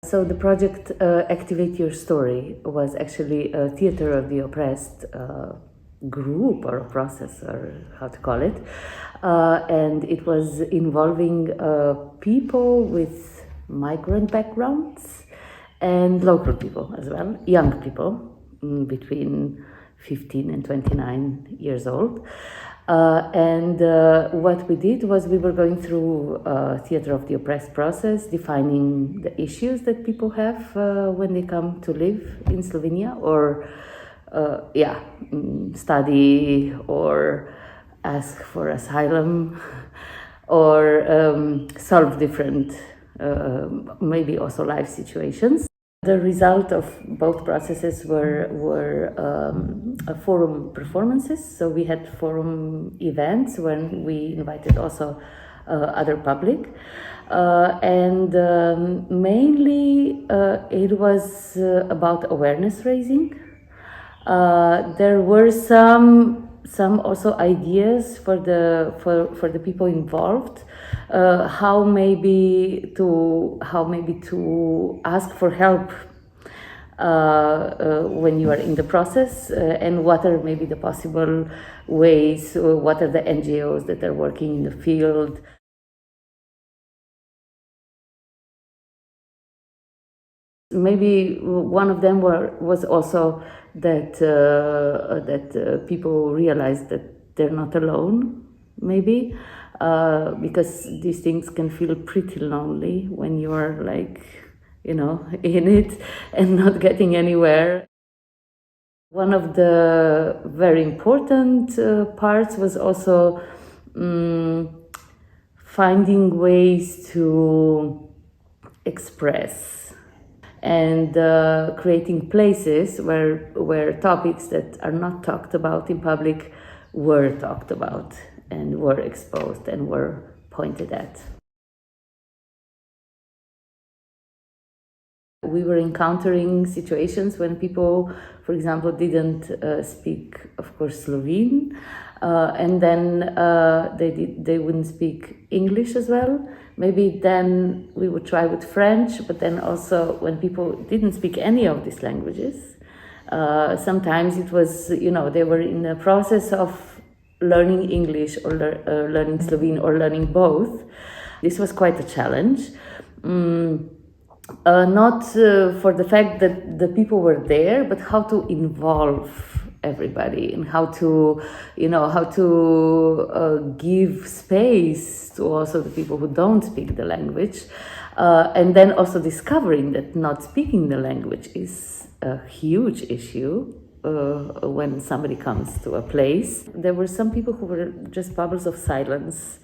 So the project Activate Your Story was actually a theater of the oppressed group or process, or how to call it, and it was involving people with migrant backgrounds and local people as well, young people between 15 and 29 years old. And what we did was we were going through theater of the oppressed process, defining the issues that people have when they come to live in Slovenia, or study, or ask for asylum, or solve different, maybe also life situations. The result of both processes were forum performances. So we had forum events when we invited also other public. And mainly it was about awareness raising. There were some also ideas for the people involved, how maybe to ask for help when you are in the process, and what are maybe the possible ways, what are the NGOs that are working in the field. Maybe one of them was also that people realize that they're not alone, maybe, because these things can feel pretty lonely when you're in it and not getting anywhere. One of the very important parts was also finding ways to express and creating places where topics that are not talked about in public were talked about and were exposed and were pointed at. We were encountering situations when people, for example, didn't speak, of course, Slovene, and then they wouldn't speak English as well. Maybe then we would try with French, but then also when people didn't speak any of these languages, sometimes it was, they were in the process of learning English or learning Slovene or learning both. This was quite a challenge. Not for the fact that the people were there, but how to involve everybody and how to give space to also the people who don't speak the language, and then also discovering that not speaking the language is a huge issue when somebody comes to a place. There were some people who were just bubbles of silence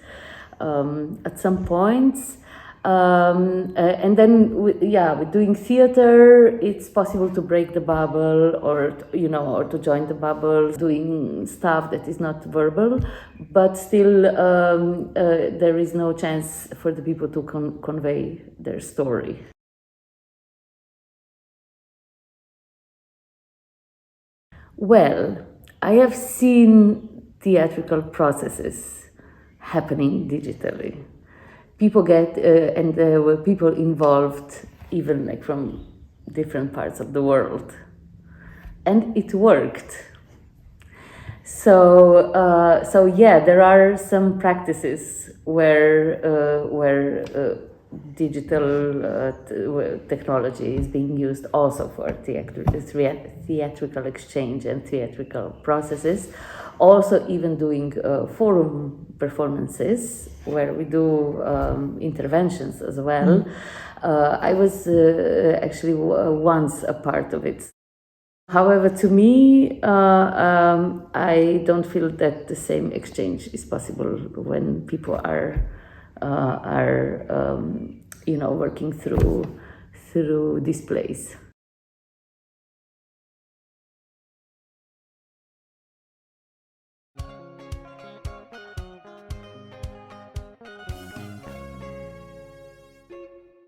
at some points. And then, with doing theater, it's possible to break the bubble, or to join the bubble, doing stuff that is not verbal, but still there is no chance for the people to convey their story. Well, I have seen theatrical processes happening digitally. People and there were people involved, even from different parts of the world, and it worked. So there are some practices where digital technology is being used also for theatrical exchange and theatrical processes. Also, even doing forum performances where we do interventions as well. I was actually once a part of it. However, to me, I don't feel that the same exchange is possible when people are working through displays.